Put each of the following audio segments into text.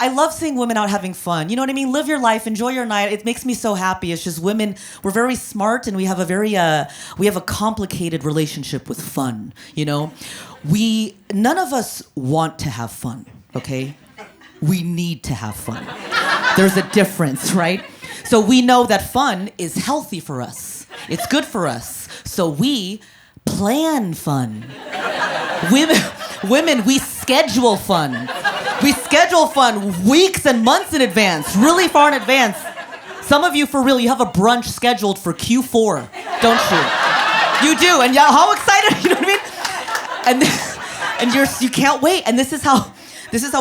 I love seeing women out having fun. You know what I mean? Live your life, enjoy your night. It makes me so happy. It's just women, we're very smart and we have a complicated relationship with fun, you know? None of us want to have fun, okay? We need to have fun. There's a difference, right? So we know that fun is healthy for us. It's good for us. So we plan fun. Women, we schedule fun. We schedule fun weeks and months in advance, really far in advance. Some of you, for real, you have a brunch scheduled for Q4, don't you? You do, and yeah, how excited, you know what I mean? And you can't wait, and this is how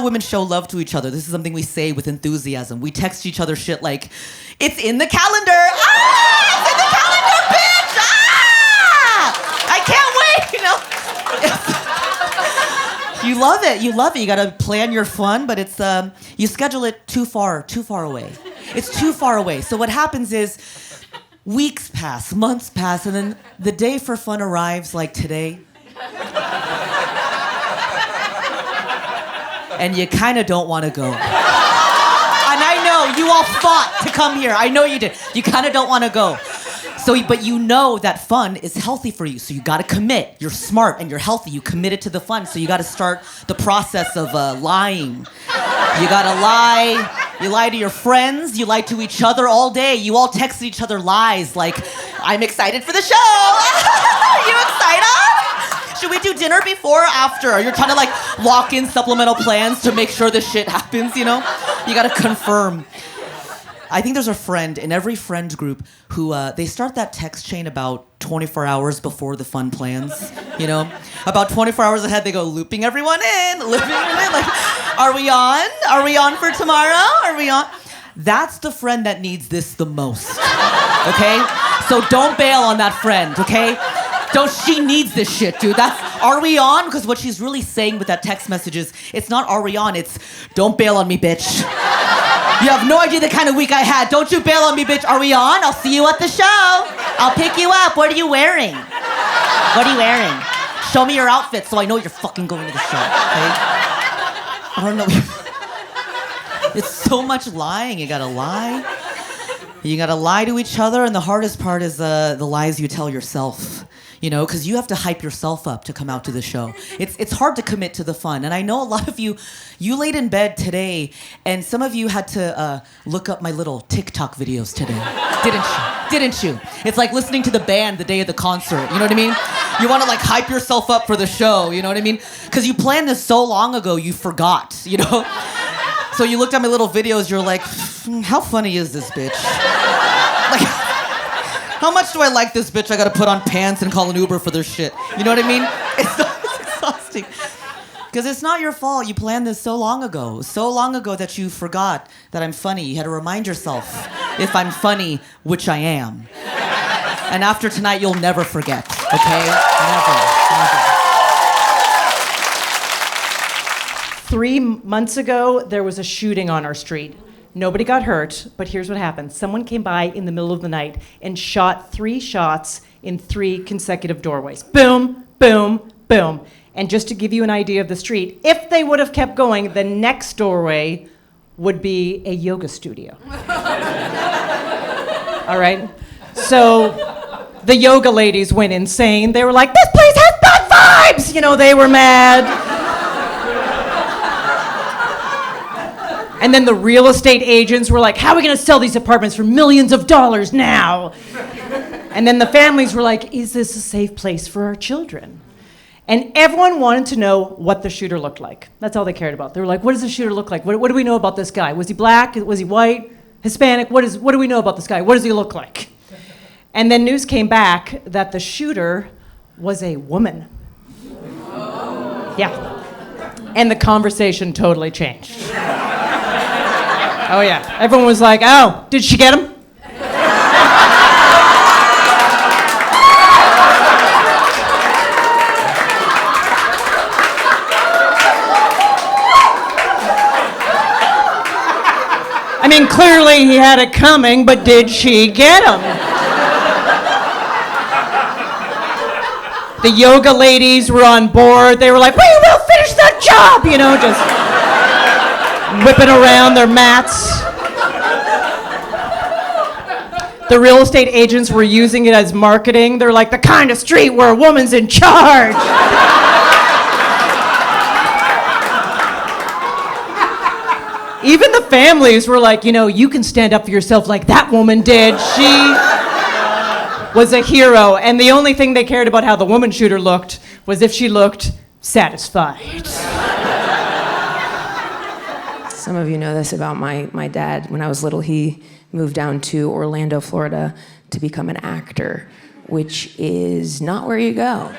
women show love to each other. This is something we say with enthusiasm. We text each other shit like, it's in the calendar. Ah, it's in the calendar, bitch. Ah, I can't wait, you know? You love it. You gotta plan your fun, but it's, you schedule it too far away. It's too far away. So what happens is weeks pass, months pass, and then the day for fun arrives like today. And you kind of don't want to go. And I know, you all fought to come here. I know you did. You kind of don't want to go. But you know that fun is healthy for you, so you got to commit. You're smart and you're healthy. You committed to the fun, so you got to start the process of lying. You got to lie. You lie to your friends. You lie to each other all day. You all text each other lies like, I'm excited for the show. Are you excited? Should we do dinner before or after? You're trying to like lock in supplemental plans to make sure this shit happens, you know? You gotta confirm. I think there's a friend in every friend group who, they start that text chain about 24 hours before the fun plans, you know? About 24 hours ahead, they go looping everyone in, like, are we on? Are we on for tomorrow? Are we on? That's the friend that needs this the most, okay? So don't bail on that friend, okay? She needs this shit, dude. Are we on? Because what she's really saying with that text message is, it's not are we on, it's don't bail on me, bitch. You have no idea the kind of week I had. Don't you bail on me, bitch. Are we on? I'll see you at the show. I'll pick you up. What are you wearing? What are you wearing? Show me your outfit so I know you're fucking going to the show, okay? I don't know. It's so much lying. You gotta lie. You gotta lie to each other, and the hardest part is the lies you tell yourself. You know, because you have to hype yourself up to come out to the show. It's hard to commit to the fun. And I know a lot of you laid in bed today, and some of you had to look up my little TikTok videos today. Didn't you? It's like listening to the band the day of the concert. You know what I mean? You want to like hype yourself up for the show. You know what I mean? Because you planned this so long ago, you forgot, you know? So you looked at my little videos, you're like, how funny is this bitch? Like, how much do I like this bitch? I gotta put on pants and call an Uber for this shit. You know what I mean? It's exhausting. Because it's not your fault. You planned this so long ago that you forgot that I'm funny. You had to remind yourself if I'm funny, which I am. And after tonight, you'll never forget, okay? Never. 3 months ago, there was a shooting on our street. Nobody got hurt, but here's what happened. Someone came by in the middle of the night and shot 3 shots in 3 consecutive doorways. Boom, boom, boom. And just to give you an idea of the street, if they would have kept going, the next doorway would be a yoga studio. All right? So the yoga ladies went insane. They were like, this place has bad vibes! You know, they were mad. And then the real estate agents were like, how are we gonna sell these apartments for millions of dollars now? And then the families were like, is this a safe place for our children? And everyone wanted to know what the shooter looked like. That's all they cared about. They were like, what does the shooter look like? What do we know about this guy? Was he black? Was he white? Hispanic? What do we know about this guy? What does he look like? And then news came back that the shooter was a woman. Yeah. And the conversation totally changed. Oh yeah, everyone was like, oh, did she get him? I mean, clearly he had it coming, but did she get him? The yoga ladies were on board. They were like, we will finish that job, you know, just whipping around their mats. The real estate agents were using it as marketing. They're like, the kind of street where a woman's in charge. Even the families were like, you can stand up for yourself like that woman did. She was a hero. And the only thing they cared about how the woman shooter looked was if she looked satisfied. Some of you know this about my dad. When I was little, he moved down to Orlando, Florida to become an actor, which is not where you go.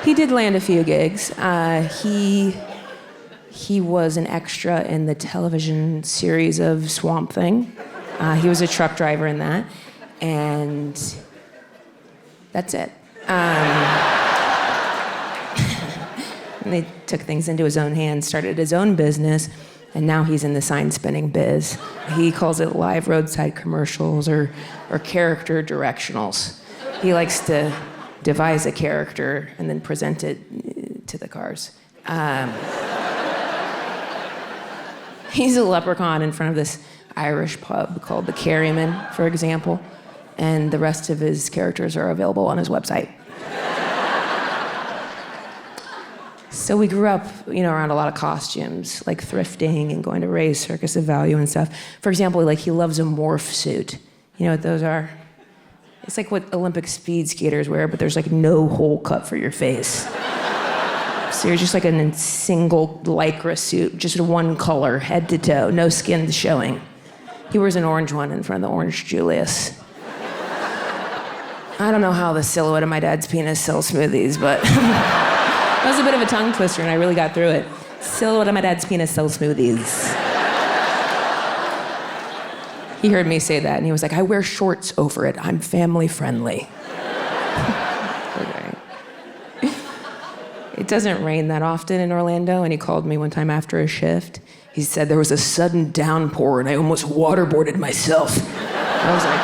He did land a few gigs. He was an extra in the television series of Swamp Thing. He was a truck driver in that, and that's it. And they took things into his own hands, started his own business, and now he's in the sign spinning biz. He calls it live roadside commercials or character directionals. He likes to devise a character and then present it to the cars. He's a leprechaun in front of this Irish pub called the Kerryman, for example, and the rest of his characters are available on his website. So we grew up, around a lot of costumes, like thrifting and going to Ray's Circus of Value and stuff. For example, he loves a morph suit. You know what those are? It's like what Olympic speed skaters wear, but there's no hole cut for your face. So you're just in a single Lycra suit, just one color, head to toe, no skin showing. He wears an orange one in front of the Orange Julius. I don't know how the silhouette of my dad's penis sells smoothies, but that was a bit of a tongue twister, and I really got through it. Silhouette of my dad's penis sells smoothies. He heard me say that, and he was like, I wear shorts over it. I'm family friendly. Okay. It doesn't rain that often in Orlando, and he called me one time after a shift. He said there was a sudden downpour, and I almost waterboarded myself. I was like,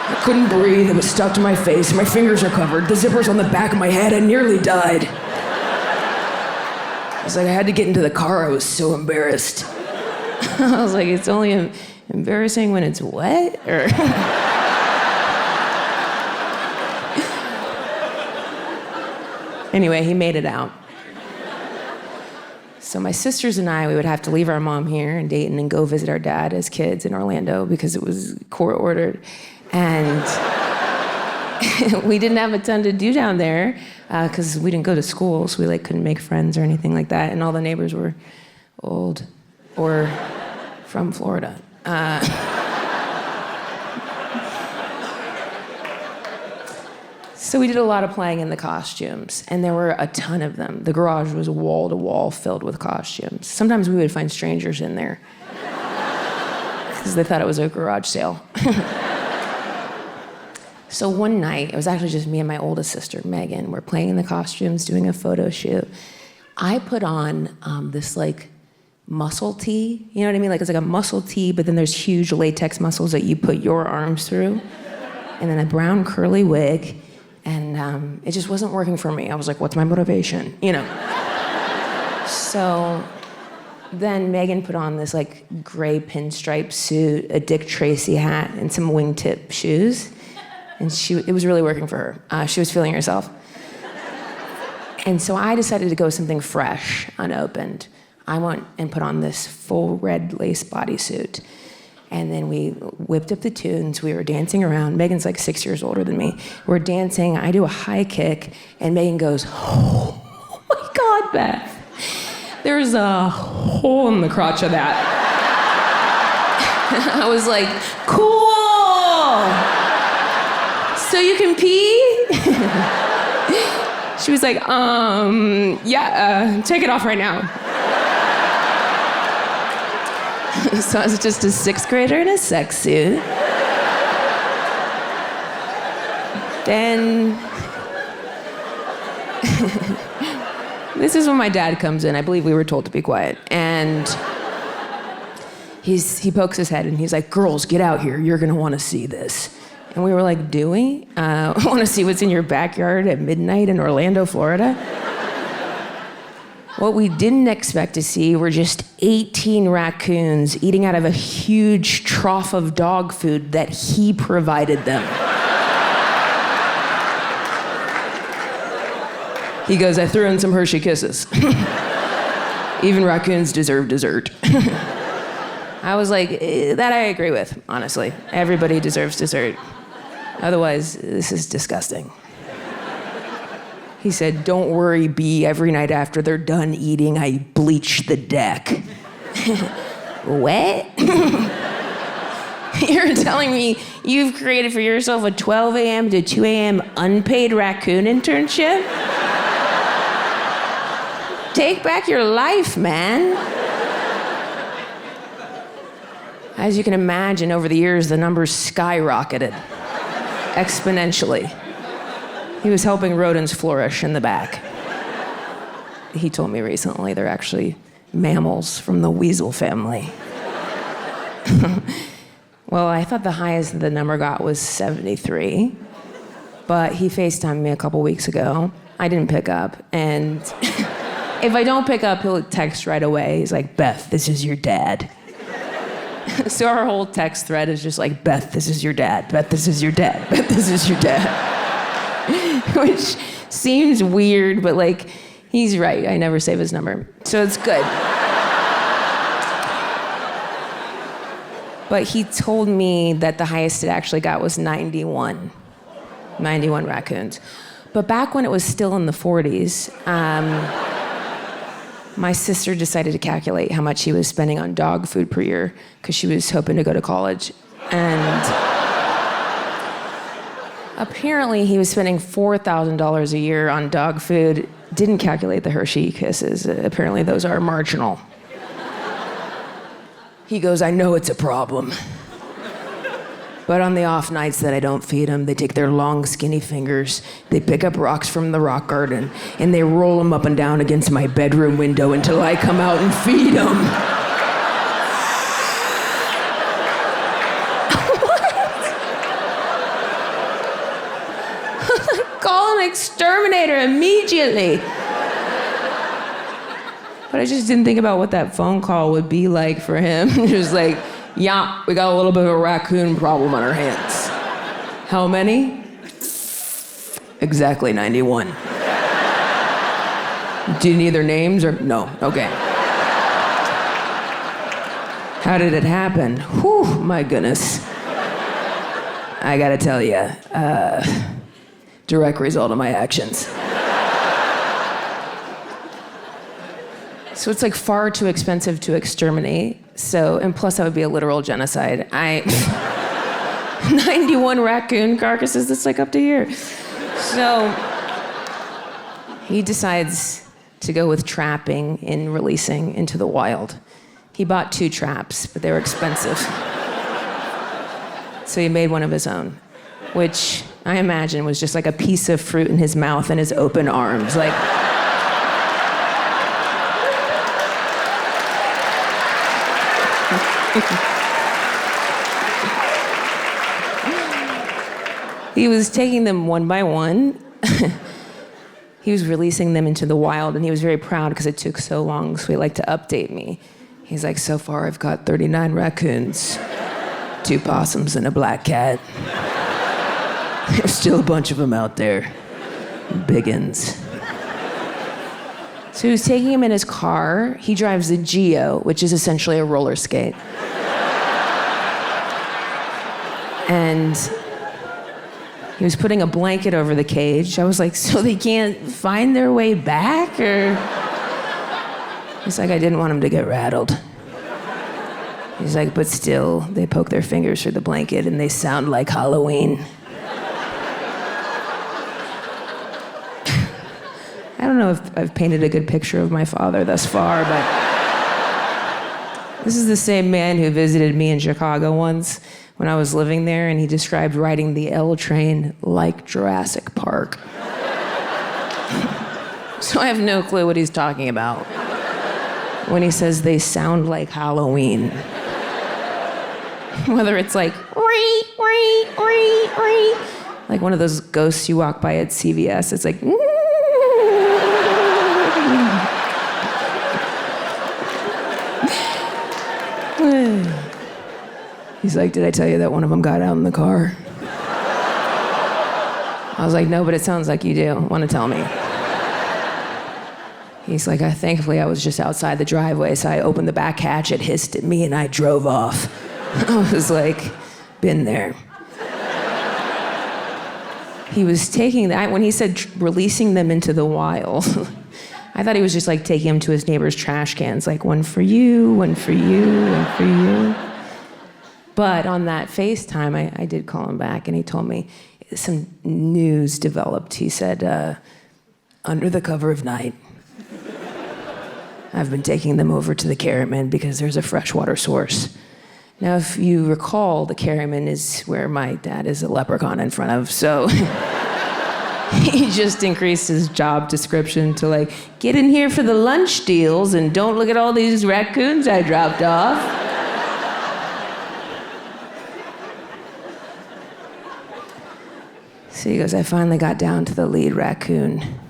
I couldn't breathe. It was stuck to my face. My fingers are covered. The zipper's on the back of my head. I nearly died. I was like, I had to get into the car. I was so embarrassed. I was like, it's only embarrassing when it's wet? Or Anyway, he made it out. So my sisters and I, we would have to leave our mom here in Dayton and go visit our dad as kids in Orlando because it was court ordered. And we didn't have a ton to do down there because we didn't go to school, so we couldn't make friends or anything like that. And all the neighbors were old or from Florida. So we did a lot of playing in the costumes, and there were a ton of them. The garage was wall to wall filled with costumes. Sometimes we would find strangers in there because they thought it was a garage sale. So one night, it was actually just me and my oldest sister, Megan. We're playing in the costumes, doing a photo shoot. I put on this muscle tee. You know what I mean? It's a muscle tee, but then there's huge latex muscles that you put your arms through. And then a brown curly wig. And it just wasn't working for me. I was like, what's my motivation? So then Megan put on this gray pinstripe suit, a Dick Tracy hat, and some wingtip shoes. And it was really working for her. She was feeling herself. And so I decided to go with something fresh, unopened. I went and put on this full red lace bodysuit. And then we whipped up the tunes. We were dancing around. Megan's 6 years older than me. We're dancing. I do a high kick. And Megan goes, oh my God, Beth. There's a hole in the crotch of that. I was like, cool. So you can pee? She was like, yeah, take it off right now. So I was just a sixth grader in a sex suit. Then, this is when my dad comes in. I believe we were told to be quiet. And he pokes his head and he's like, girls, get out here. You're gonna wanna see this. And we were like, do we? Want to see what's in your backyard at midnight in Orlando, Florida? What we didn't expect to see were just 18 raccoons eating out of a huge trough of dog food that he provided them. He goes, I threw in some Hershey Kisses. Even raccoons deserve dessert. I was like, that I agree with, honestly. Everybody deserves dessert. Otherwise, this is disgusting. He said, don't worry, B, every night after they're done eating, I bleach the deck. What? You're telling me you've created for yourself a 12 a.m. to 2 a.m. unpaid raccoon internship? Take back your life, man. As you can imagine, over the years, the numbers skyrocketed exponentially. He was helping rodents flourish in the back. He told me recently they're actually mammals from the weasel family. Well, I thought the highest the number got was 73, but he FaceTimed me a couple weeks ago. I didn't pick up, and if I don't pick up, he'll text right away. He's like, Beth, this is your dad. So our whole text thread is just like, Beth, this is your dad. Beth, this is your dad. Beth, this is your dad. Which seems weird, but like, he's right. I never save his number. So it's good. But he told me that the highest it actually got was 91. 91 raccoons. But back when it was still in the 40s, my sister decided to calculate how much he was spending on dog food per year because she was hoping to go to college. And apparently he was spending $4,000 a year on dog food. Didn't calculate the Hershey Kisses. Apparently those are marginal. He goes, I know it's a problem. But on the off nights that I don't feed them, they take their long, skinny fingers, they pick up rocks from the rock garden, and they roll them up and down against my bedroom window until I come out and feed them. Call an exterminator immediately. But I just didn't think about what that phone call would be like for him. Just like, yeah, we got a little bit of a raccoon problem on our hands. How many? Exactly 91. Do you need their names or no? Okay. How did it happen? Whew, my goodness. I gotta tell you, direct result of my actions. So it's like far too expensive to exterminate. So, and plus that would be a literal genocide. 91 raccoon carcasses, that's like up to here. So he decides to go with trapping and releasing into the wild. He bought 2 traps, but they were expensive. So he made one of his own, which I imagine was just like a piece of fruit in his mouth and his open arms. Like, he was taking them one by one. He was releasing them into the wild, and he was very proud because it took so long, so he liked to update me. He's like, so far I've got 39 raccoons, 2 possums, and a black cat. There's still a bunch of them out there. Biggins. So he was taking him in his car. He drives a Geo, which is essentially a roller skate. And he was putting a blanket over the cage. I was like, so they can't find their way back? Or he's like, I didn't want them to get rattled. He's like, but still, they poke their fingers through the blanket and they sound like Halloween. I don't know if I've painted a good picture of my father thus far, but this is the same man who visited me in Chicago once when I was living there, and he described riding the L train like Jurassic Park. So I have no clue what he's talking about when he says they sound like Halloween. Whether it's like, wee, wee, like one of those ghosts you walk by at CVS. It's like, he's like, did I tell you that one of them got out in the car? I was like, no, but it sounds like you do. Want to tell me? He's like, thankfully I was just outside the driveway, so I opened the back hatch, it hissed at me, and I drove off. I was like, been there. He was taking that, when he said releasing them into the wild, I thought he was just like taking them to his neighbor's trash cans, like one for you, one for you, one for you. But on that FaceTime, I did call him back, and he told me some news developed. He said, under the cover of night, I've been taking them over to the Carriman because there's a freshwater source. Now, if you recall, the Carriman is where my dad is a leprechaun in front of, so he just increased his job description to like, get in here for the lunch deals and don't look at all these raccoons I dropped off. So he goes, I finally got down to the lead raccoon.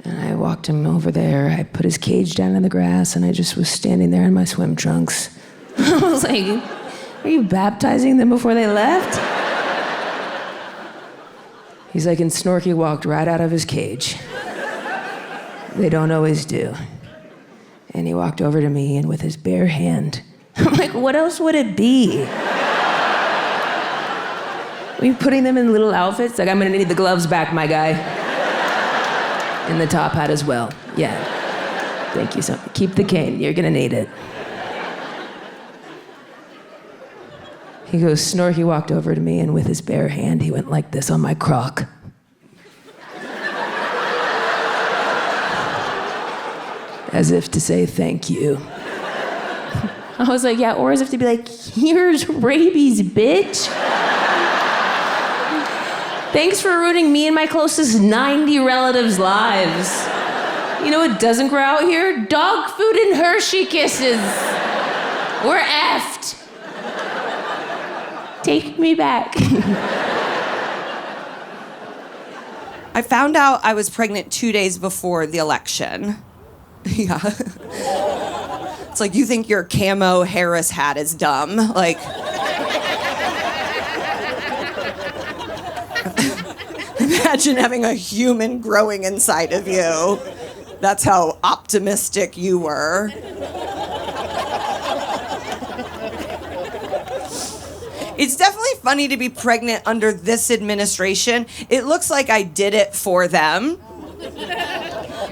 And I walked him over there. I put his cage down in the grass, and I just was standing there in my swim trunks. I was like, are you baptizing them before they left? He's like, and Snorky walked right out of his cage. They don't always do. And he walked over to me, and with his bare hand, I'm like, what else would it be? Are you putting them in little outfits? Like, I'm gonna need the gloves back, my guy. And the top hat as well. Yeah. Thank you so much. Keep the cane. You're gonna need it. He goes, Snorky walked over to me, and with his bare hand, he went like this on my crock. As if to say thank you. I was like, yeah, or as if to be like, here's rabies, bitch. Thanks for ruining me and my closest 90 relatives' lives. You know what doesn't grow out here? Dog food and Hershey kisses. We're effed. Take me back. I found out I was pregnant 2 days before the election. Yeah. It's like, you think your camo Harris hat is dumb. Like... Imagine having a human growing inside of you. That's how optimistic you were. It's definitely funny to be pregnant under this administration. It looks like I did it for them.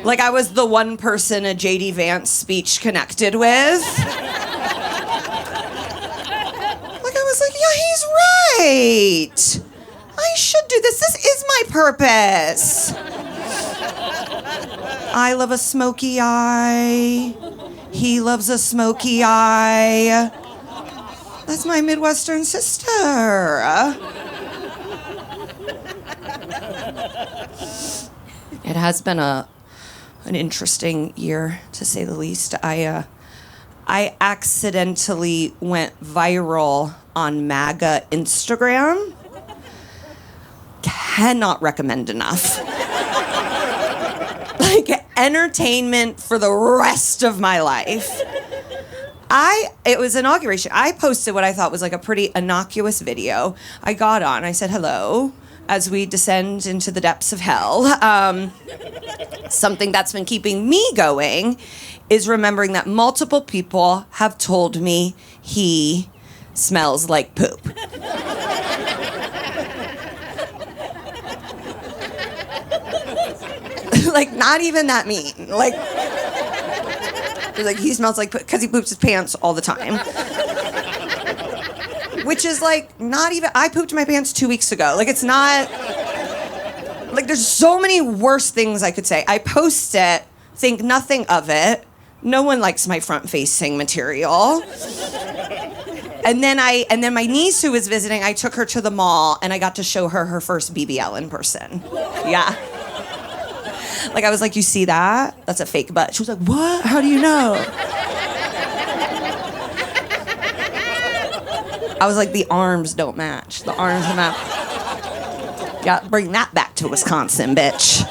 Like I was the one person a J.D. Vance speech connected with. Like I was like, yeah, he's right. I should do this. This is my purpose. I love a smoky eye. He loves a smoky eye. That's my Midwestern sister. It has been an interesting year, to say the least. I accidentally went viral on MAGA Instagram. Cannot recommend enough. Like entertainment for the rest of my life. It was inauguration. I posted what I thought was like a pretty innocuous video. I got on, I said hello as we descend into the depths of hell. Something that's been keeping me going is remembering that multiple people have told me he smells like poop. Like, not even that mean. Like, they're like, he smells like, because he poops his pants all the time. Which is like, not even, I pooped my pants 2 weeks ago. Like, it's not, like, there's so many worse things I could say. I post it, think nothing of it. No one likes my front-facing material. And then my niece who was visiting, I took her to the mall, and I got to show her her first BBL in person. Yeah. Like, I was like, you see that? That's a fake butt. She was like, what? How do you know? I was like, the arms don't match. The arms don't match. Yeah, bring that back to Wisconsin, bitch.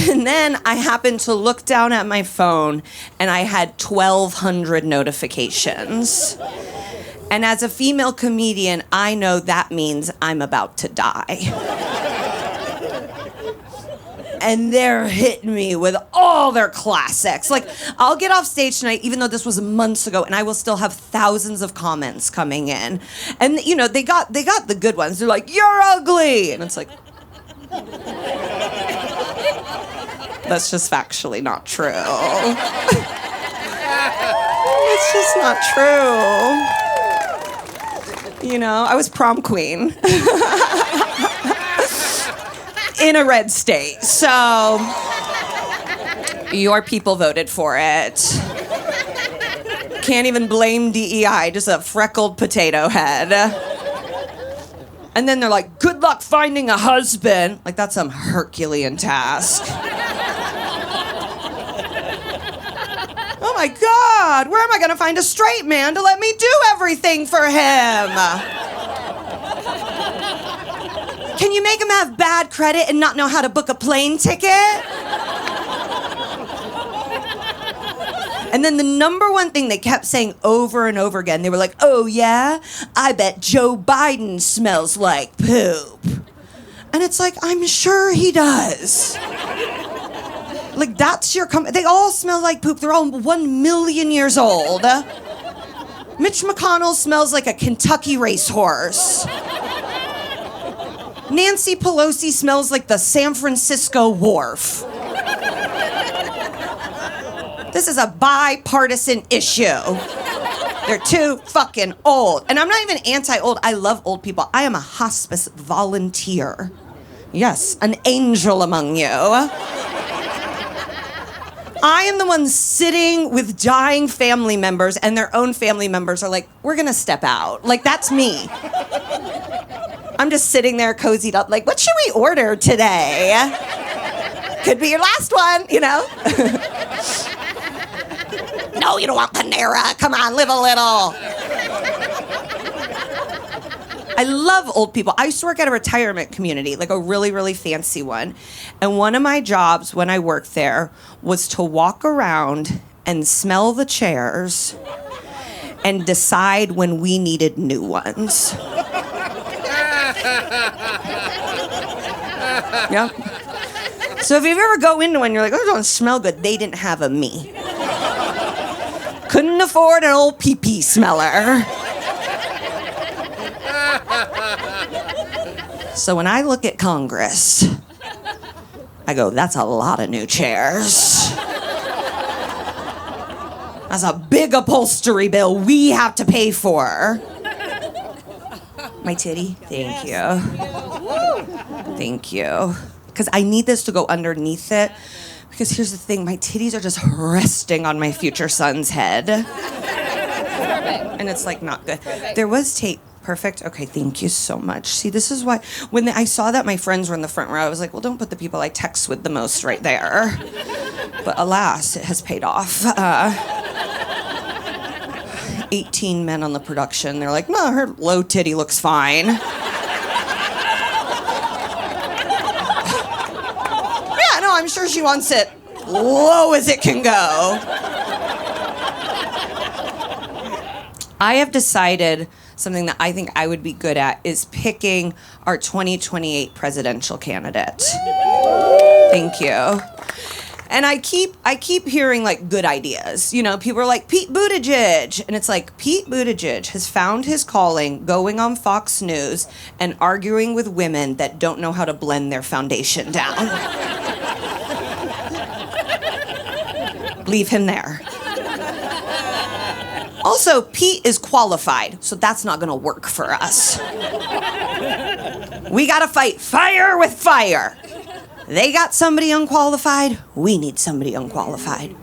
And then I happened to look down at my phone and I had 1,200 notifications. And as a female comedian, I know that means I'm about to die. And they're hitting me with all their classics. Like, I'll get off stage tonight, even though this was months ago, and I will still have thousands of comments coming in. And, you know, they got the good ones. They're like, you're ugly. And it's like, that's just factually not true. It's just not true. You know, I was prom queen. In a red state. So, your people voted for it. Can't even blame DEI, just a freckled potato head. And then they're like, good luck finding a husband. Like, that's some Herculean task. Oh my God, where am I gonna find a straight man to let me do everything for him? Can you make him have bad credit and not know how to book a plane ticket? And then the number one thing they kept saying over and over again, they were like, oh yeah? I bet Joe Biden smells like poop. And it's like, I'm sure he does. Like, that's your they all smell like poop. They're all 1 million years old. Mitch McConnell smells like a Kentucky racehorse. Nancy Pelosi smells like the San Francisco Wharf. This is a bipartisan issue. They're too fucking old. And I'm not even anti-old. I love old people. I am a hospice volunteer. Yes, an angel among you. I am the one sitting with dying family members, and their own family members are like, we're gonna step out. Like, that's me. I'm just sitting there cozied up, like, what should we order today? Could be your last one, you know? No, you don't want Panera. Come on, live a little. I love old people. I used to work at a retirement community, like a really, really fancy one. And one of my jobs when I worked there was to walk around and smell the chairs and decide when we needed new ones. Yeah. So if you ever go into one, you're like, oh, it don't smell good. They didn't have a me. Couldn't afford an old pee-pee smeller. So when I look at Congress, I go, that's a lot of new chairs. That's a big upholstery bill we have to pay for. My titty, thank you. Thank you. Because I need this to go underneath it. Because here's the thing, my titties are just resting on my future son's head. And it's like not good. There was tape. Perfect. Okay, thank you so much. See, this is why, when I saw that my friends were in the front row, I was like, well, don't put the people I text with the most right there. But alas, it has paid off. 18 men on the production. They're like, no, her low titty looks fine. Yeah, no, I'm sure she wants it low as it can go. I have decided something that I think I would be good at is picking our 2028 presidential candidate. Thank you. And I keep hearing like good ideas. You know, people are like, Pete Buttigieg. And it's like, Pete Buttigieg has found his calling going on Fox News and arguing with women that don't know how to blend their foundation down. Leave him there. Also, Pete is qualified, so that's not gonna work for us. We gotta fight fire with fire. They got somebody unqualified, we need somebody unqualified.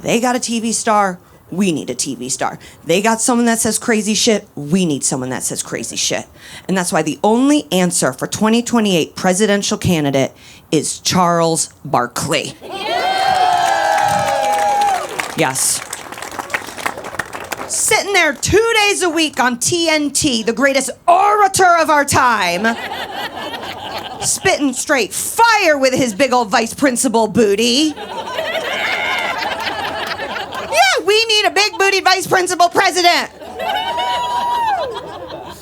They got a TV star, we need a TV star. They got someone that says crazy shit, we need someone that says crazy shit. And that's why the only answer for 2028 presidential candidate is Charles Barkley. Yes. Sitting there 2 days a week on TNT, the greatest orator of our time, spitting straight fire with his big old vice principal booty. Yeah, we need a big booty vice principal president.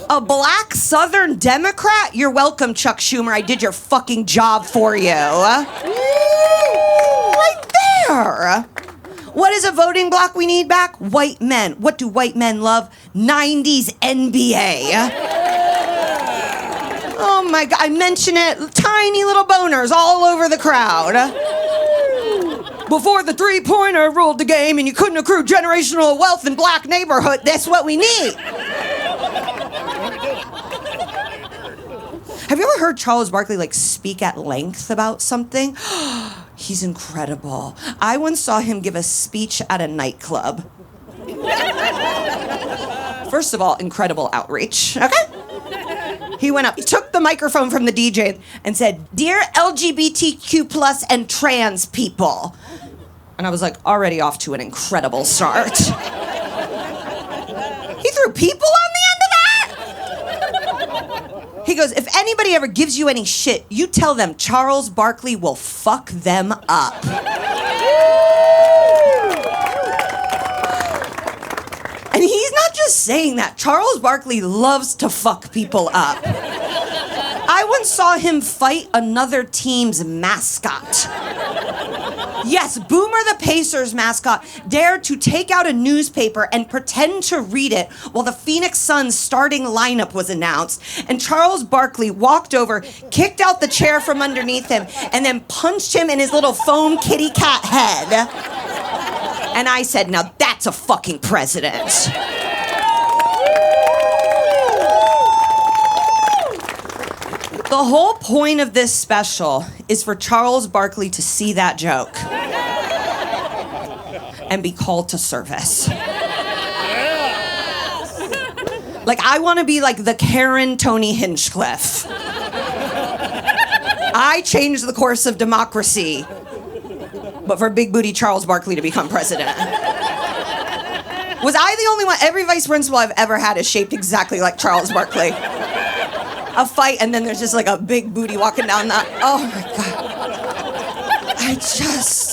A black Southern Democrat? You're welcome, Chuck Schumer. I did your fucking job for you. Right there. What is a voting bloc we need back? White men. What do white men love? 90s NBA. Oh my God, I mention it. Tiny little boners all over the crowd. Before the three-pointer ruled the game and you couldn't accrue generational wealth in black neighborhood, that's what we need. Have you ever heard Charles Barkley speak at length about something? He's incredible. I once saw him give a speech at a nightclub. First of all, incredible outreach, okay? He went up, he took the microphone from the DJ and said, "Dear LGBTQ plus and trans people." And I was already off to an incredible start. He threw people on the end of that? He goes, "If anybody ever gives you any shit, you tell them Charles Barkley will fuck them up." And he's not just saying that. Charles Barkley loves to fuck people up. I once saw him fight another team's mascot. Yes, Boomer the Pacers mascot dared to take out a newspaper and pretend to read it while the Phoenix Suns starting lineup was announced. And Charles Barkley walked over, kicked out the chair from underneath him, and then punched him in his little foam kitty cat head. And I said, now that's a fucking president. The whole point of this special is for Charles Barkley to see that joke and be called to service. I want to be the Karen Tony Hinchcliffe. I changed the course of democracy, but for big booty Charles Barkley to become president. Was I the only one? Every vice principal I've ever had is shaped exactly like Charles Barkley. A fight, and then there's just a big booty walking down that. Oh my God.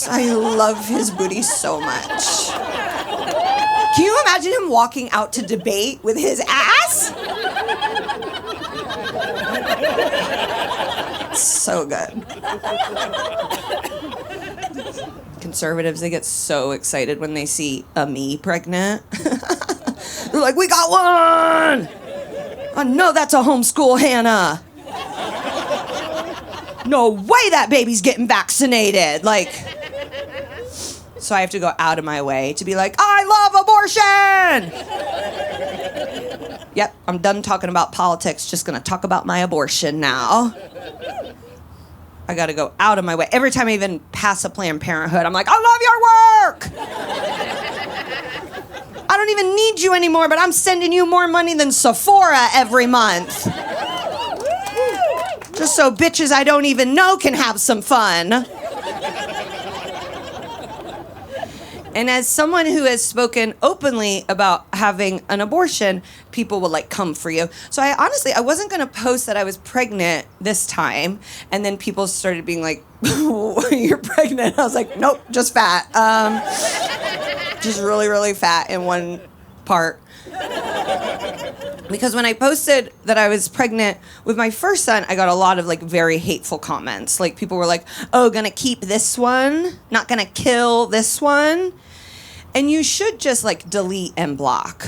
I love his booty so much. Can you imagine him walking out to debate with his ass? So good. Conservatives, they get so excited when they see a me pregnant. They're like, we got one! I know that's a homeschool Hannah. No way that baby's getting vaccinated. So I have to go out of my way to be I love abortion! Yep, I'm done talking about politics, just gonna talk about my abortion now. I gotta go out of my way. Every time I even pass a Planned Parenthood, I'm like, I love your work! I don't even need you anymore, but I'm sending you more money than Sephora every month. Just so bitches I don't even know can have some fun. And as someone who has spoken openly about having an abortion, people will come for you. So I wasn't gonna post that I was pregnant this time. And then people started being like, you're pregnant. I was like, nope, just fat. Just really, really fat in one part. Because when I posted that I was pregnant with my first son, I got a lot of very hateful comments. People were like, oh, gonna keep this one, not gonna kill this one. And you should just delete and block.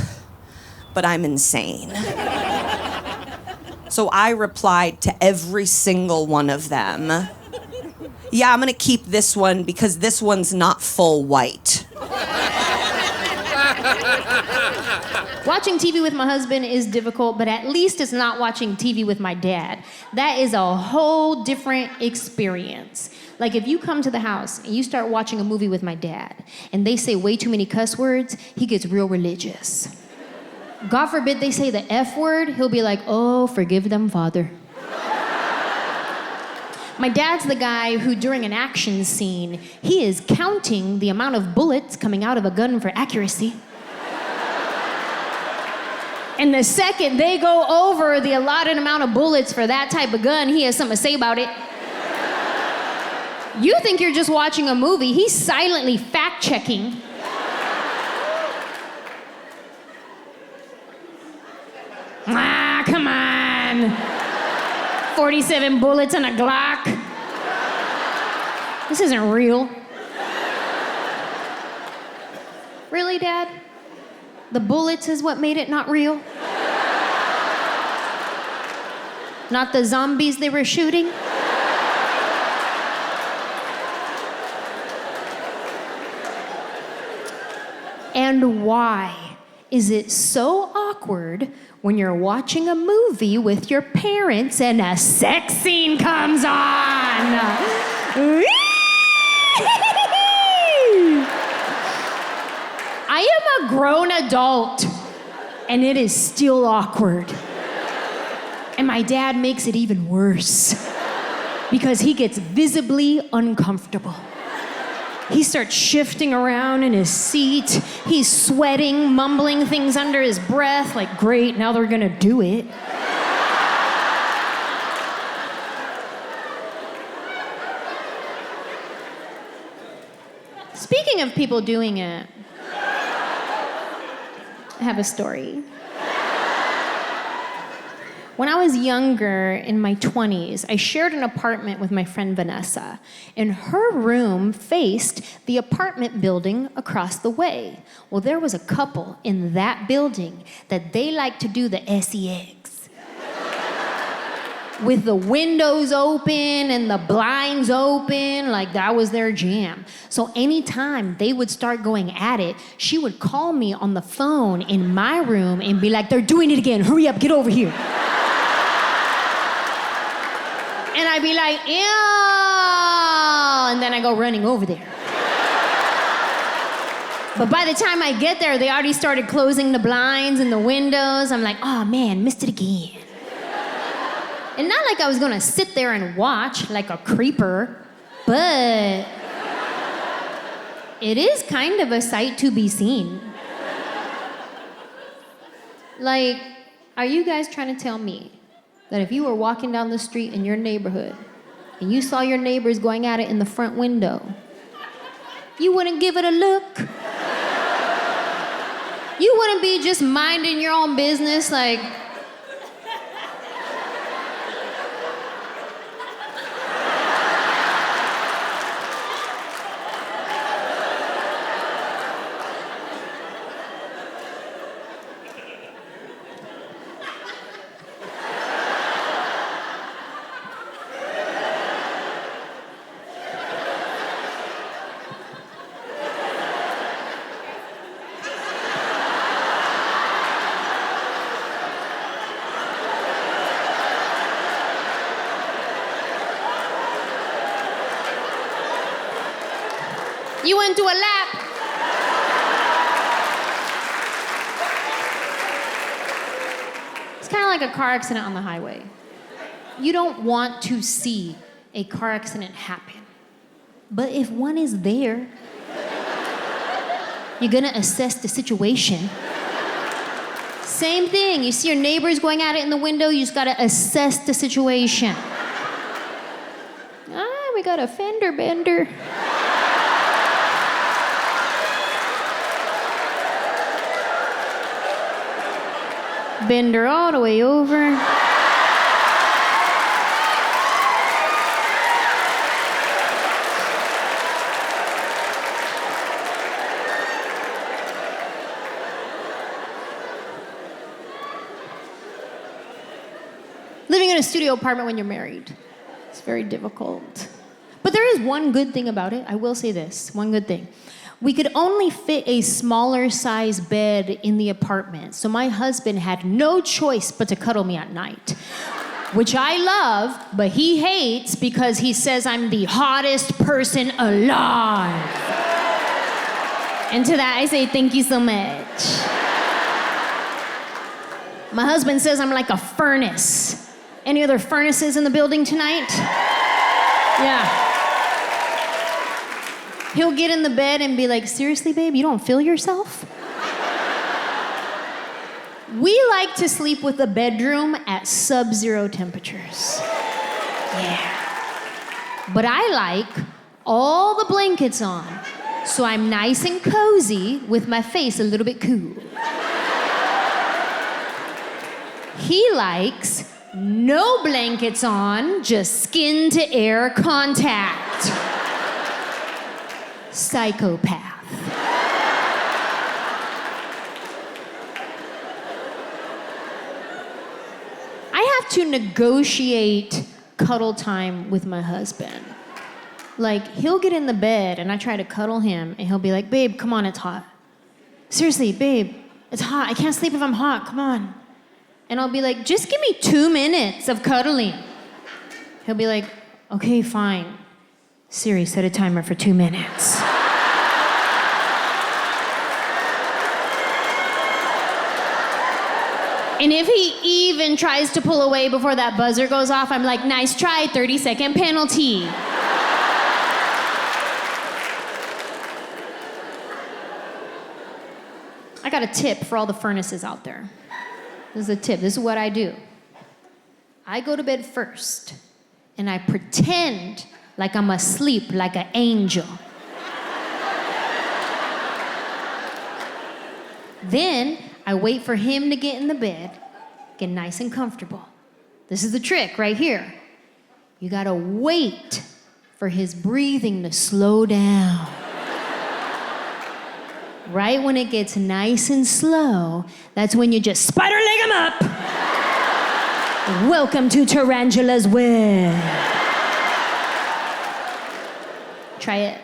But I'm insane. So I replied to every single one of them. Yeah, I'm gonna keep this one because this one's not full white. Watching TV with my husband is difficult, but at least it's not watching TV with my dad. That is a whole different experience. If you come to the house and you start watching a movie with my dad, and they say way too many cuss words, he gets real religious. God forbid they say the F word, he'll be like, oh, forgive them, Father. My dad's the guy who, during an action scene, he is counting the amount of bullets coming out of a gun for accuracy. And the second they go over the allotted amount of bullets for that type of gun, he has something to say about it. You think you're just watching a movie. He's silently fact-checking. Ah, come on. 47 bullets and a Glock. This isn't real. Really, Dad? The bullets is what made it not real? Not the zombies they were shooting? And why is it so awkward when you're watching a movie with your parents and a sex scene comes on? I am a grown adult, and it is still awkward. And my dad makes it even worse because he gets visibly uncomfortable. He starts shifting around in his seat. He's sweating, mumbling things under his breath, like, great, now they're gonna do it. Speaking of people doing it, I have a story. When I was younger, in my 20s, I shared an apartment with my friend Vanessa, and her room faced the apartment building across the way. Well, there was a couple in that building that they liked to do the sex. With the windows open and the blinds open, like that was their jam. So anytime they would start going at it, she would call me on the phone in my room and be like, they're doing it again, hurry up, get over here. And I'd be like, ew, and then I go running over there. But by the time I get there, they already started closing the blinds and the windows. I'm like, oh man, missed it again. And not like I was gonna sit there and watch like a creeper, but it is kind of a sight to be seen. Like, are you guys trying to tell me that if you were walking down the street in your neighborhood and you saw your neighbors going at it in the front window, you wouldn't give it a look? You wouldn't be just minding your own business like, you went to a lap. It's kind of like a car accident on the highway. You don't want to see a car accident happen. But if one is there, you're gonna assess the situation. Same thing, you see your neighbors going at it in the window, you just gotta assess the situation. Ah, we got a fender bender. Bend her all the way over. Living in a studio apartment when you're married, it's very difficult. But there is one good thing about it. I will say this, one good thing. We could only fit a smaller size bed in the apartment, so my husband had no choice but to cuddle me at night, which I love, but he hates because he says I'm the hottest person alive. And to that I say thank you so much. My husband says I'm like a furnace. Any other furnaces in the building tonight? Yeah. He'll get in the bed and be like, seriously, babe, you don't feel yourself? We like to sleep with the bedroom at sub-zero temperatures. Yeah. But I like all the blankets on, so I'm nice and cozy with my face a little bit cool. He likes no blankets on, just skin to air contact. Psychopath. I have to negotiate cuddle time with my husband. Like, he'll get in the bed and I try to cuddle him and he'll be like, babe, come on, it's hot. Seriously, babe, it's hot. I can't sleep if I'm hot, come on. And I'll be like, just give me 2 minutes of cuddling. He'll be like, okay, fine. Siri, set a timer for 2 minutes. And if he even tries to pull away before that buzzer goes off, I'm like, nice try, 30-second penalty. I got a tip for all the furnaces out there. This is a tip. This is what I do. I go to bed first, and I pretend like I'm asleep like an angel. Then I wait for him to get in the bed, get nice and comfortable. This is the trick right here. You gotta wait for his breathing to slow down. Right when it gets nice and slow, that's when you just spider leg him up. Welcome to Tarantula's web. Try it.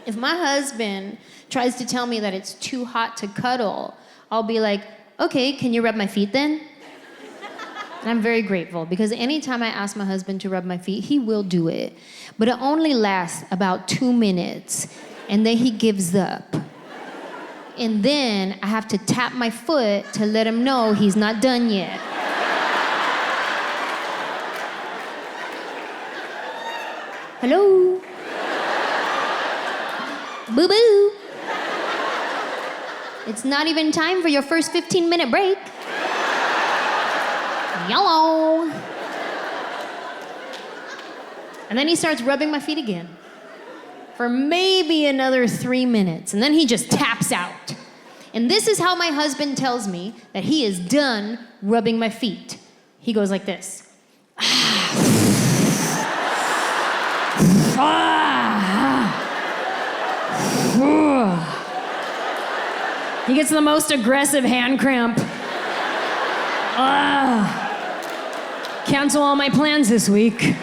If my husband tries to tell me that it's too hot to cuddle, I'll be like, okay, can you rub my feet then? And I'm very grateful because anytime I ask my husband to rub my feet, he will do it. But it only lasts about 2 minutes, and then he gives up. And then I have to tap my foot to let him know he's not done yet. Hello? Boo-boo. It's not even time for your first 15-minute break. Yellow. And then he starts rubbing my feet again for maybe another 3 minutes, and then he just taps out. And this is how my husband tells me that he is done rubbing my feet. He goes like this. He gets the most aggressive hand cramp. Cancel all my plans this week.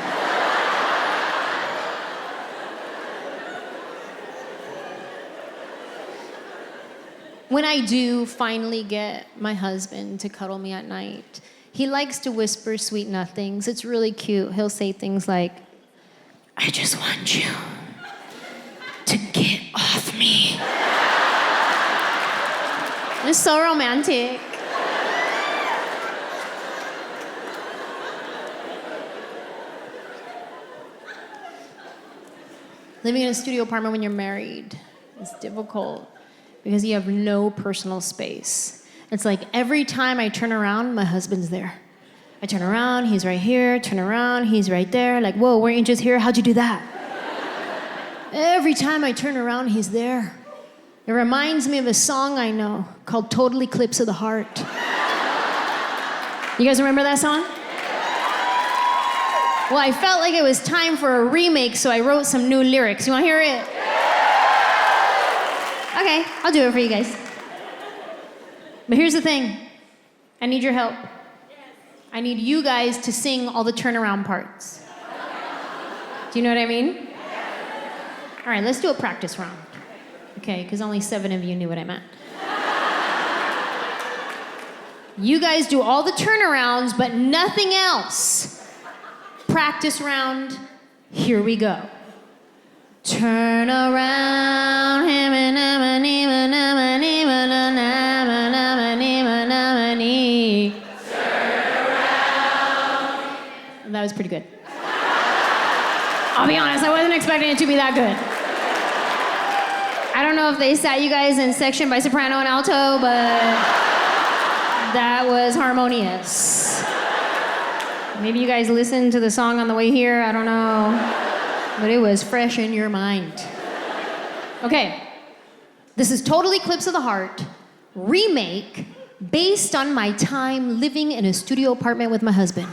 When I do finally get my husband to cuddle me at night, he likes to whisper sweet nothings. It's really cute. He'll say things like, I just want you to get off me. It's so romantic. Living in a studio apartment when you're married is difficult because you have no personal space. It's like every time I turn around, my husband's there. I turn around, he's right here. Turn around, he's right there. Like, whoa, weren't you just here? How'd you do that? Every time I turn around, he's there. It reminds me of a song I know called Total Eclipse of the Heart. You guys remember that song? Well, I felt like it was time for a remake, so I wrote some new lyrics. You want to hear it? Okay, I'll do it for you guys. But here's the thing. I need your help. I need you guys to sing all the turnaround parts. Do you know what I mean? All right, let's do a practice round. Okay, because only 7 of you knew what I meant. You guys do all the turnarounds, but nothing else. Practice round, here we go. Turn around, that was pretty good. I'll be honest, I wasn't expecting it to be that good. I don't know if they sat you guys in section by soprano and alto, but that was harmonious. Maybe you guys listened to the song on the way here, I don't know. But it was fresh in your mind. Okay, this is Total Eclipse of the Heart, remake, based on my time living in a studio apartment with my husband.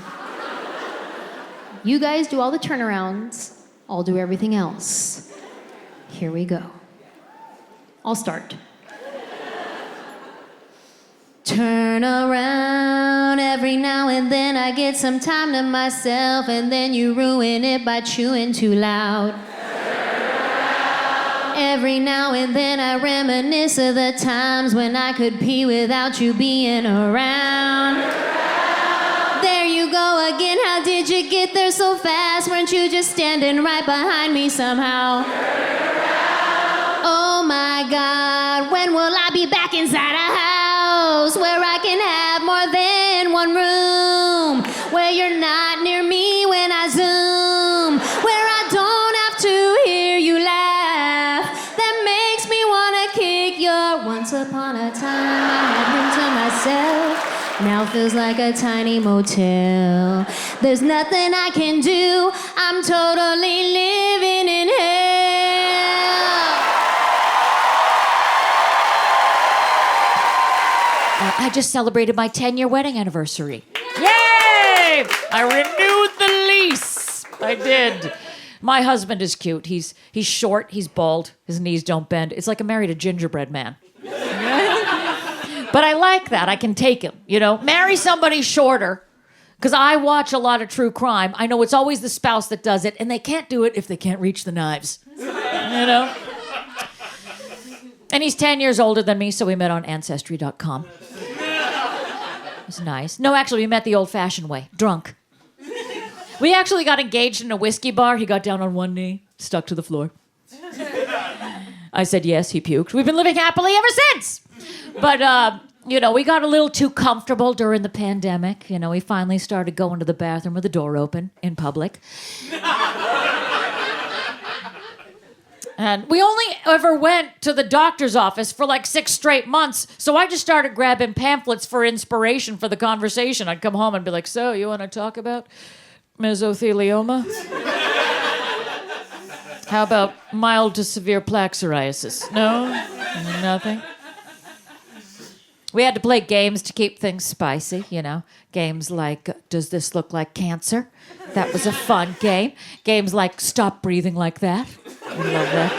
You guys do all the turnarounds, I'll do everything else. Here we go. I'll start. Turn around every now and then I get some time to myself and then you ruin it by chewing too loud. Every now and then I reminisce of the times when I could pee without you being around. There you go again, how did you get there so fast? Weren't you just standing right behind me somehow? Oh my God, when will I be back inside a house where I can have more than one room, where you're not near me when I Zoom, where I don't have to hear you laugh, that makes me wanna kick your once upon a time I had room to myself, now feels like a tiny motel. There's nothing I can do, I'm totally living in hell. I just celebrated my 10-year wedding anniversary. Yay! I renewed the lease. I did. My husband is cute. He's short, he's bald, his knees don't bend. It's like I married a gingerbread man. But I like that. I can take him, you know? Marry somebody shorter, because I watch a lot of true crime. I know it's always the spouse that does it, and they can't do it if they can't reach the knives. You know? And he's 10 years older than me, so we met on Ancestry.com. It was nice. No, actually, we met the old-fashioned way, drunk. We actually got engaged in a whiskey bar. He got down on one knee, stuck to the floor. I said yes, he puked. We've been living happily ever since. But, you know, we got a little too comfortable during the pandemic. You know, we finally started going to the bathroom with the door open in public. And we only ever went to the doctor's office for like 6 straight months, so I just started grabbing pamphlets for inspiration for the conversation. I'd come home and be like, so, you want to talk about mesothelioma? How about mild to severe plaque psoriasis? No? Nothing? We had to play games to keep things spicy, you know. Games like, does this look like cancer? That was a fun game. Games like, stop breathing like that. I love that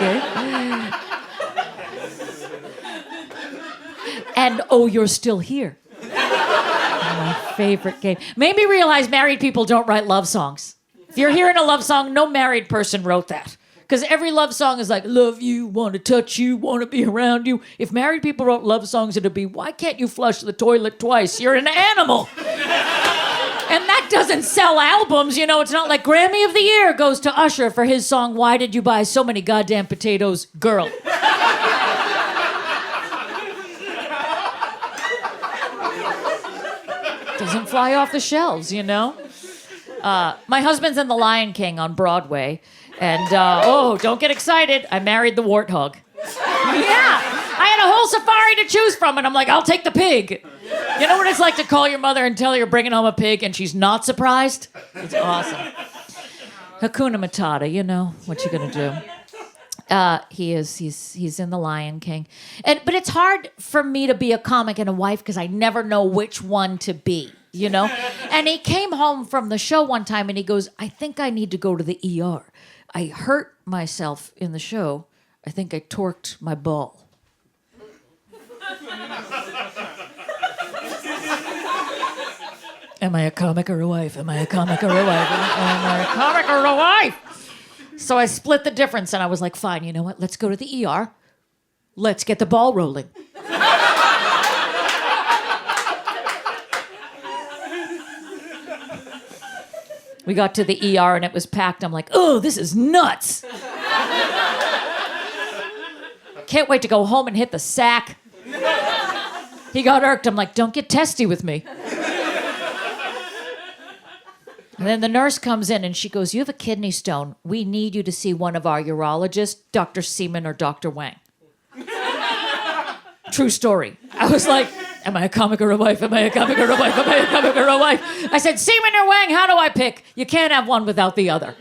game. And, oh, you're still here. My favorite game. Made me realize married people don't write love songs. If you're hearing a love song, no married person wrote that. Because every love song is like, love you, want to touch you, want to be around you. If married people wrote love songs, it'd be, why can't you flush the toilet twice? You're an animal. And that doesn't sell albums, you know. It's not like Grammy of the Year goes to Usher for his song, Why Did You Buy So Many Goddamn Potatoes, Girl. Doesn't fly off the shelves, you know. My husband's in The Lion King on Broadway. And, oh, don't get excited. I married the warthog. Yeah. I had a whole safari to choose from, and I'm like, I'll take the pig. You know what it's like to call your mother and tell her you're bringing home a pig, and she's not surprised? It's awesome. Hakuna Matata, you know, what you gonna do? He's in The Lion King. But it's hard for me to be a comic and a wife because I never know which one to be, you know? And he came home from the show one time, and he goes, I think I need to go to the ER. I hurt myself in the show. I think I torqued my ball. Am I a comic or a wife? Am I a comic or a wife? Am I a comic or a wife? So I split the difference and I was like, fine, you know what? Let's go to the ER. Let's get the ball rolling. We got to the ER and it was packed. I'm like, oh, this is nuts. Can't wait to go home and hit the sack. He got irked. I'm like, don't get testy with me. And then the nurse comes in and she goes, you have a kidney stone. We need you to see one of our urologists, Dr. Seaman or Dr. Wang. True story. I was like, am I a comic or a wife? Am I a comic or a wife? Am I a comic or a wife? I said, semen or Wang, how do I pick? You can't have one without the other.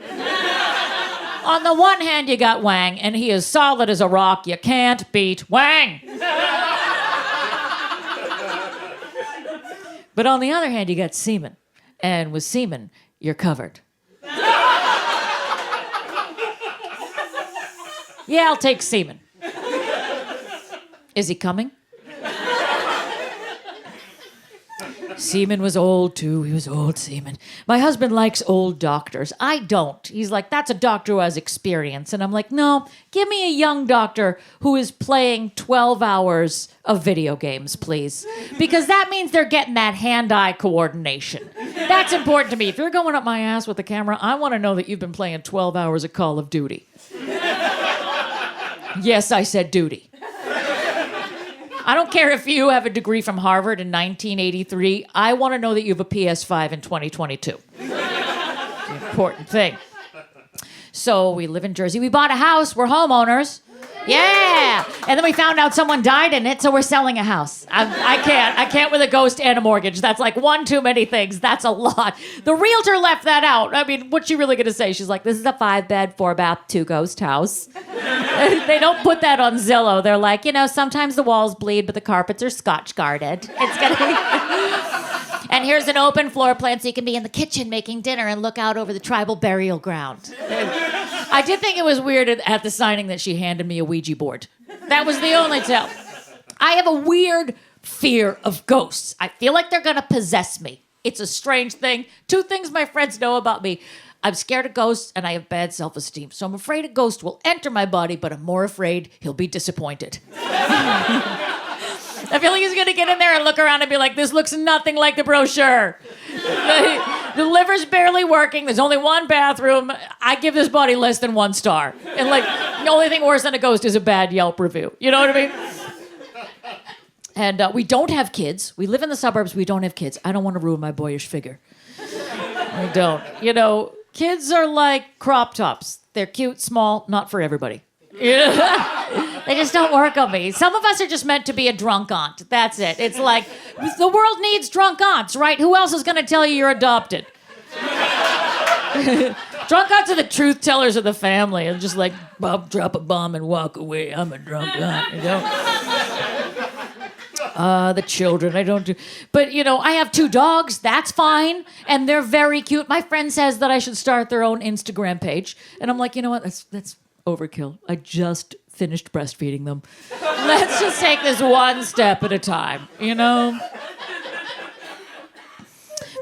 On the one hand, you got Wang, and he is solid as a rock. You can't beat Wang. But on the other hand, you got semen. And with semen, you're covered. Yeah, I'll take semen. Is he coming? Seaman was old, too. He was old seaman. My husband likes old doctors. I don't. He's like, that's a doctor who has experience. And I'm like, no, give me a young doctor who is playing 12 hours of video games, please. Because that means they're getting that hand-eye coordination. That's important to me. If you're going up my ass with the camera, I want to know that you've been playing 12 hours of Call of Duty. Yes, I said duty. I don't care if you have a degree from Harvard in 1983. I want to know that you have a PS5 in 2022. The important thing. So we live in Jersey. We bought a house. We're homeowners. Yeah. And then we found out someone died in it, so we're selling a house. I can't with a ghost and a mortgage. That's like one too many things. That's a lot. The realtor left that out. I mean, what's she really going to say? She's like, this is a 5-bed, 4-bath, 2-ghost house. They don't put that on Zillow. They're like, sometimes the walls bleed, but the carpets are Scotch guarded. It's going to be... And here's an open floor plan so you can be in the kitchen making dinner and look out over the tribal burial ground. I did think it was weird at the signing that she handed me a Ouija board. That was the only tell. I have a weird fear of ghosts. I feel like they're going to possess me. It's a strange thing. 2 things my friends know about me. I'm scared of ghosts and I have bad self-esteem. So I'm afraid a ghost will enter my body, but I'm more afraid he'll be disappointed. I feel like he's going to get in there and look around and be like, this looks nothing like the brochure. The liver's barely working. There's only 1 bathroom. I give this body less than 1 star. And the only thing worse than a ghost is a bad Yelp review. You know what I mean? And we don't have kids. We live in the suburbs. We don't have kids. I don't want to ruin my boyish figure. I don't. Kids are like crop tops. They're cute, small, not for everybody. They just don't work on me. Some of us are just meant to be a drunk aunt. That's it. It's like, the world needs drunk aunts, right? Who else is going to tell you you're adopted? Drunk aunts are the truth tellers of the family. And just like, Bob, drop a bomb and walk away. I'm a drunk aunt, the children, I don't do... But, I have 2 dogs. That's fine. And they're very cute. My friend says that I should start their own Instagram page. And I'm like, you know what? That's overkill. I just finished breastfeeding them. Let's just take this one step at a time,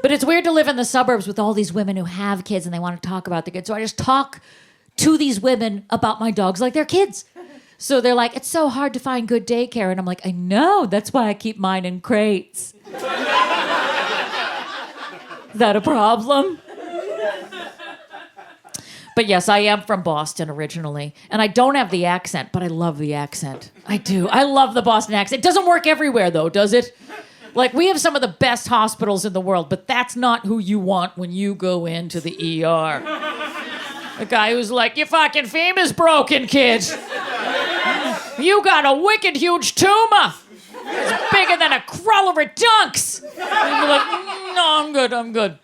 But it's weird to live in the suburbs with all these women who have kids and they want to talk about the kids. So I just talk to these women about my dogs like they're kids. So they're like, it's so hard to find good daycare. And I'm like, I know. That's why I keep mine in crates. Is that a problem? But yes, I am from Boston originally. And I don't have the accent, but I love the accent. I do. I love the Boston accent. It doesn't work everywhere, though, does it? Like, we have some of the best hospitals in the world, but that's not who you want when you go into the ER. The guy who's like, your fucking femur's broken, kid. You got a wicked huge tumor. It's bigger than a cruller of dunks. And you're like, no, I'm good.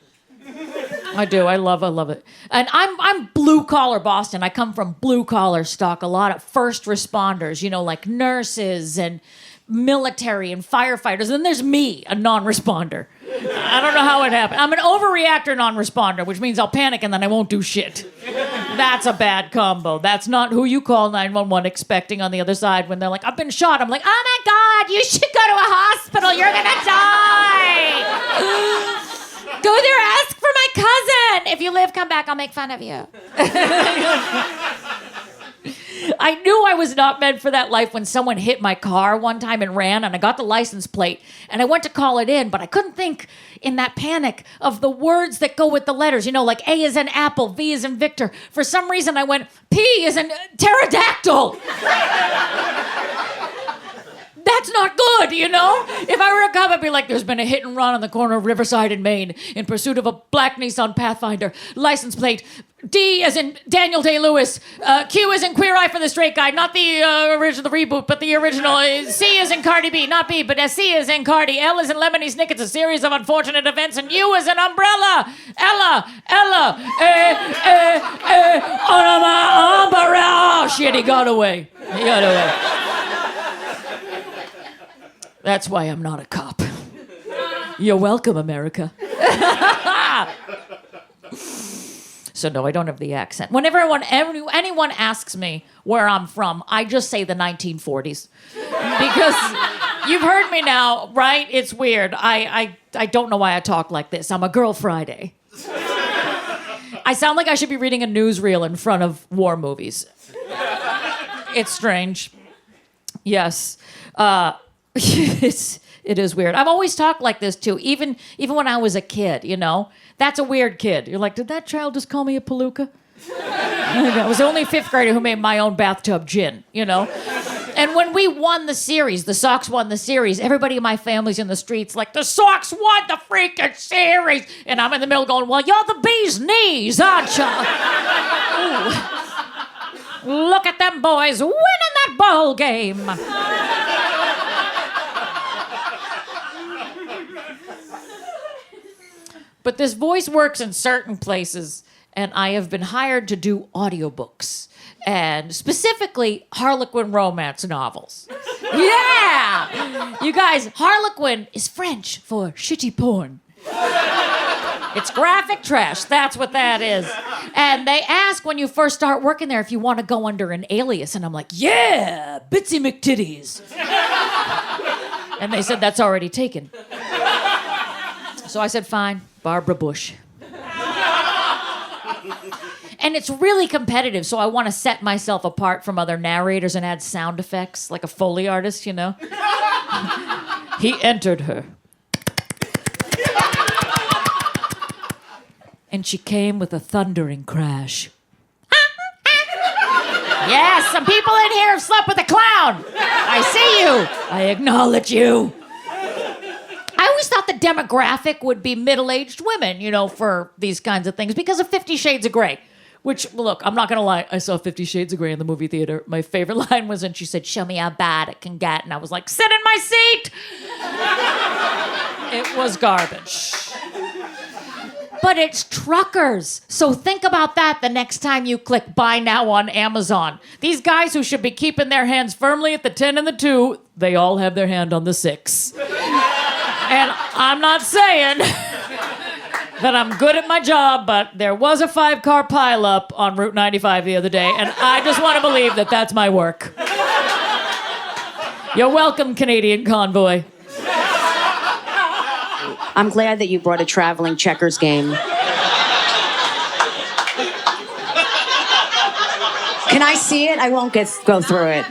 I do. I love it. And I'm blue collar Boston. I come from blue collar stock. A lot of first responders, like nurses and military and firefighters. And then there's me, a non-responder. I don't know how it happened. I'm an overreactor non-responder, which means I'll panic and then I won't do shit. That's a bad combo. That's not who you call 911 expecting on the other side when they're like, I've been shot. I'm like, oh my God, you should go to a hospital. You're gonna die. Go there, ask for my cousin. If you live, come back. I'll make fun of you. I knew I was not meant for that life when someone hit my car one time and ran, and I got the license plate, and I went to call it in, but I couldn't think in that panic of the words that go with the letters. Like A is in apple, V is in Victor. For some reason, I went, P is in pterodactyl. That's not good, you know? If I were a cop, I'd be like, there's been a hit and run on the corner of Riverside and Maine in pursuit of a black Nissan Pathfinder. License plate D as in Daniel Day-Lewis. Q as in Queer Eye for the Straight Guy. Not the original, the reboot, but the original. C as in Cardi B. Not B, but C as in Cardi. L as in Lemony Snicket's A Series of Unfortunate Events. And U as in Umbrella. Ella. On my umbrella. Oh, shit, he got away. That's why I'm not a cop. You're welcome, America. So no, I don't have the accent. Whenever anyone asks me where I'm from, I just say the 1940s. Because you've heard me now, right? It's weird. I don't know why I talk like this. I'm a girl Friday. I sound like I should be reading a newsreel in front of war movies. It's strange. Yes. It is weird. I've always talked like this too, even when I was a kid, you know? That's a weird kid. You're like, did that child just call me a palooka? I was the only fifth grader who made my own bathtub gin, you know? And when we won the series, the Sox won the series, everybody in my family's in the streets like, the Sox won the freaking series! And I'm in the middle going, well, you're the bee's knees, aren't you? Look at them boys winning that ball game. But this voice works in certain places, and I have been hired to do audiobooks, and specifically Harlequin romance novels. Yeah! You guys, Harlequin is French for shitty porn. It's graphic trash, that's what that is. And they ask when you first start working there if you want to go under an alias, and I'm like, yeah, Bitsy McTitties. And they said that's already taken. So I said, fine, Barbara Bush. And it's really competitive, so I want to set myself apart from other narrators and add sound effects, like a Foley artist, you know? He entered her. And she came with a thundering crash. Yes, some people in here have slept with a clown. I see you. I acknowledge you. I always thought the demographic would be middle-aged women, you know, for these kinds of things because of 50 Shades of Grey. Which, look, I'm not going to lie. I saw 50 Shades of Grey in the movie theater. My favorite line was when she said, show me how bad it can get. And I was like, sit in my seat! It was garbage. But it's truckers. So think about that the next time you click buy now on Amazon. These guys who should be keeping their hands firmly at the 10 and the 2, they all have their hand on the 6. And I'm not saying that I'm good at my job, but there was a 5-car pileup on Route 95 the other day, and I just want to believe that that's my work. You're welcome, Canadian convoy. I'm glad that you brought a traveling checkers game. Can I see it? I won't go through it.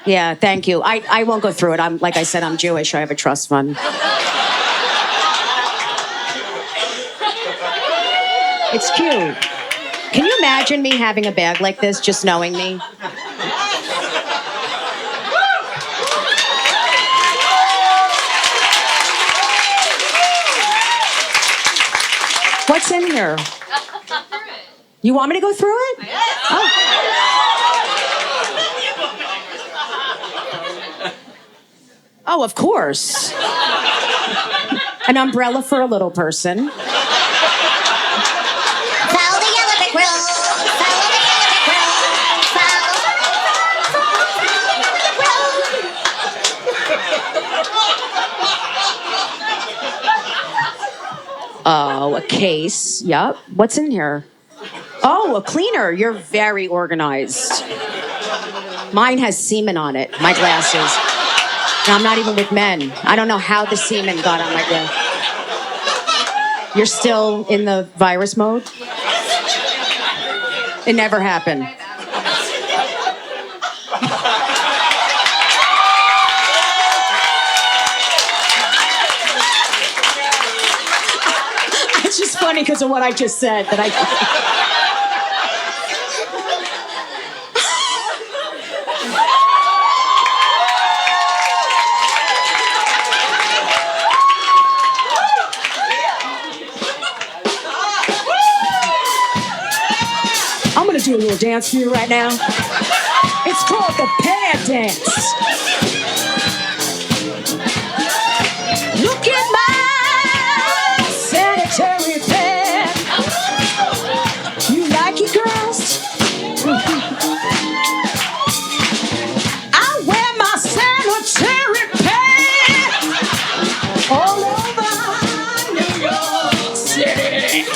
Yeah, thank you. I won't go through it. Like I said, I'm Jewish. I have a trust fund. It's cute. Can you imagine me having a bag like this, just knowing me? What's in here? You want me to go through it? Oh. Oh, of course. An umbrella for a little person. Oh, a case. Yep. What's in here? Oh, a cleaner. You're very organized. Mine has semen on it. My glasses. And I'm not even with men. I don't know how the semen got on my glass. You're still in the virus mode? It never happened. It's just funny because of what I just said that I. do a little dance for you right now. It's called the pad dance. Look at my sanitary pad. You like it, girls? I wear my sanitary pad all over New York City.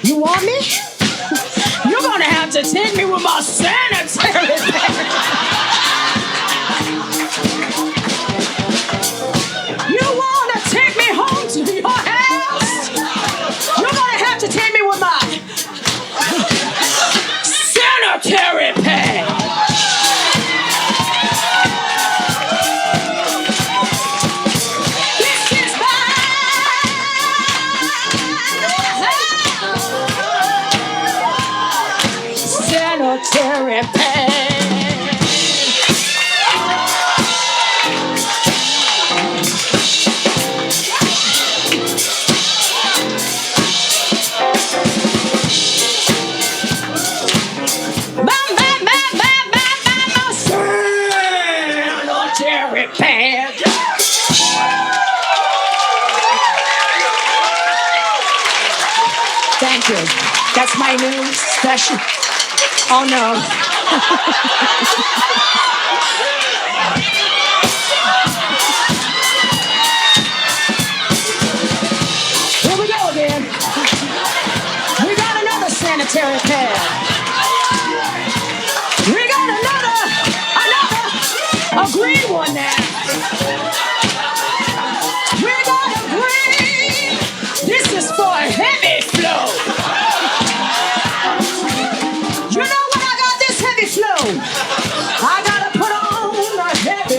You want me? You're gonna have to take me with my sanitary pad. You wanna take me home to your house? You're gonna have to take me with my sanitary pad. This is my sanitary pad. Sanitary pad. Thank you. That's my new special. Oh no. Here we go again. We got another sanitary pad. We got a green one now. We got a green. This is for a heavy flow. You know when I got this heavy flow, I gotta put on a heavy.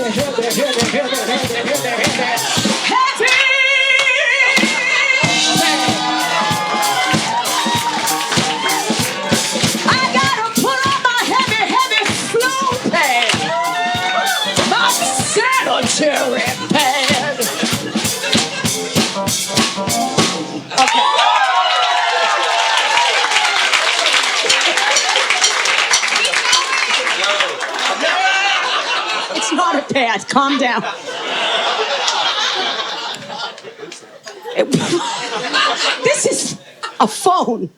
I gotta put on my heavy flow pad. My sanitary pad. Okay. It's not a pad. Calm down. This is a phone.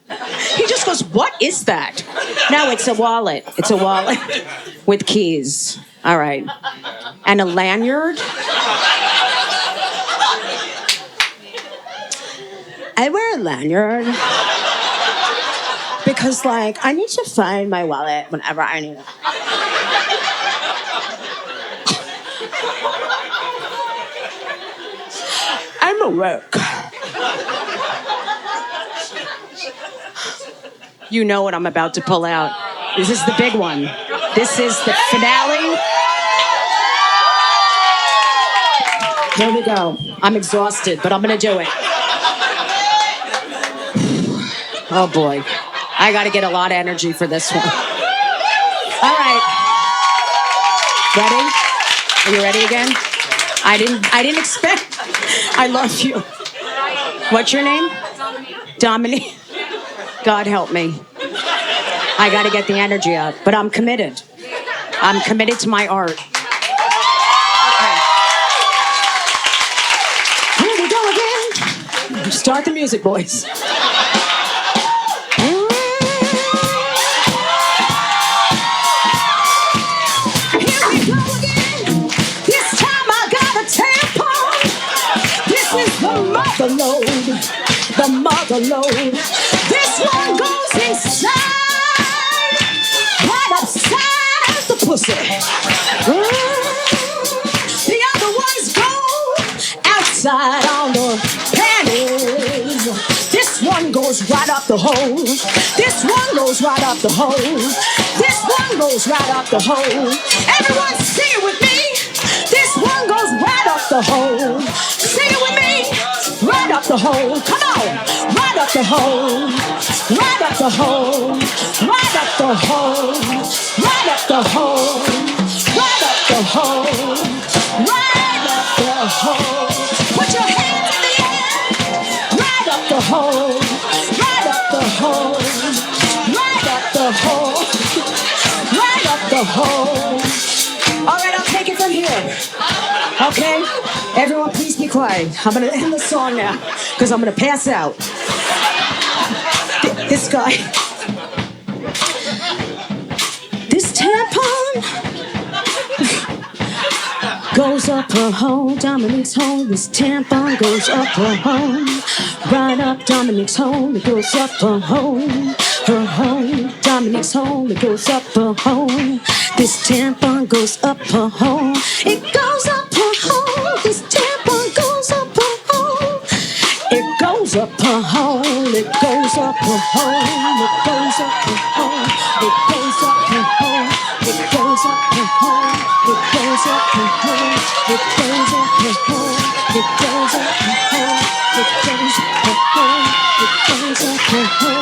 He just goes, what is that? No, it's a wallet. It's a wallet with keys. All right. And a lanyard. I wear a lanyard because, like, I need to find my wallet whenever I need it. I'm at work. You know what I'm about to pull out. This is the big one. This is the finale. Here we go. I'm exhausted, but I'm gonna do it. Oh boy. I gotta get a lot of energy for this one. All right. Ready? Are you ready again? I didn't expect. I love you. What's your name? Dominique. God help me. I got to get the energy out, but I'm committed. I'm committed to my art. Okay. Here we go again. Start the music, boys. Here we go again. This time I got a tampon. This is the mother load. The mother load. This one goes inside, right upside the pussy. The other ones go outside on the panties. This one goes right up the hole. This one goes right up the hole. This one goes right up the hole. Everyone sing it with me. This one goes right up the hole. Sing it with me. Right up the hole. Come on. Right up the hole. Right up the hole. Right up the hole. Right up the hole. Right up the hole. Right up the hole. Put your hands in the air. Right up the hole. Right up the hole. the hole. All right, I'll take it from here. Okay? Everyone, please be quiet. I'm gonna end the song now, because I'm gonna pass out. This guy. This tampon goes up her hole, Dominique's hole. This tampon goes up her hole. Right up Dominique's hole, it goes up her hole. Her hole, Dominique's hole, it goes up her hole. This tampon goes up her hole. It goes up her hole. This tampon goes up her hole. It goes up her hole. It goes up her hole. It goes up her hole. It goes up her hole. It goes up her hole. It goes up her hole. It goes up her hole. It goes up her hole. It goes up her hole.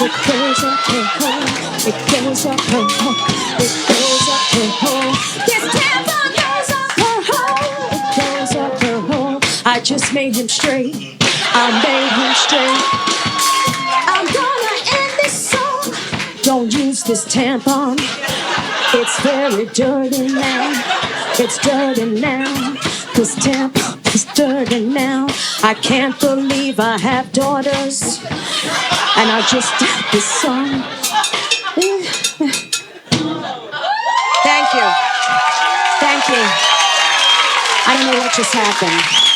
It goes up her hole. It goes up her hole. It goes up her hole. It goes up her hole. This tampon goes up her hole. It goes up her hole. I just made him straight. I made him straight. I'm gonna end this song. Don't use this tampon. It's very dirty now. It's dirty now. This tampon is dirty now. I can't believe I have daughters. And I just did this song. Thank you. Thank you. I don't know what just happened.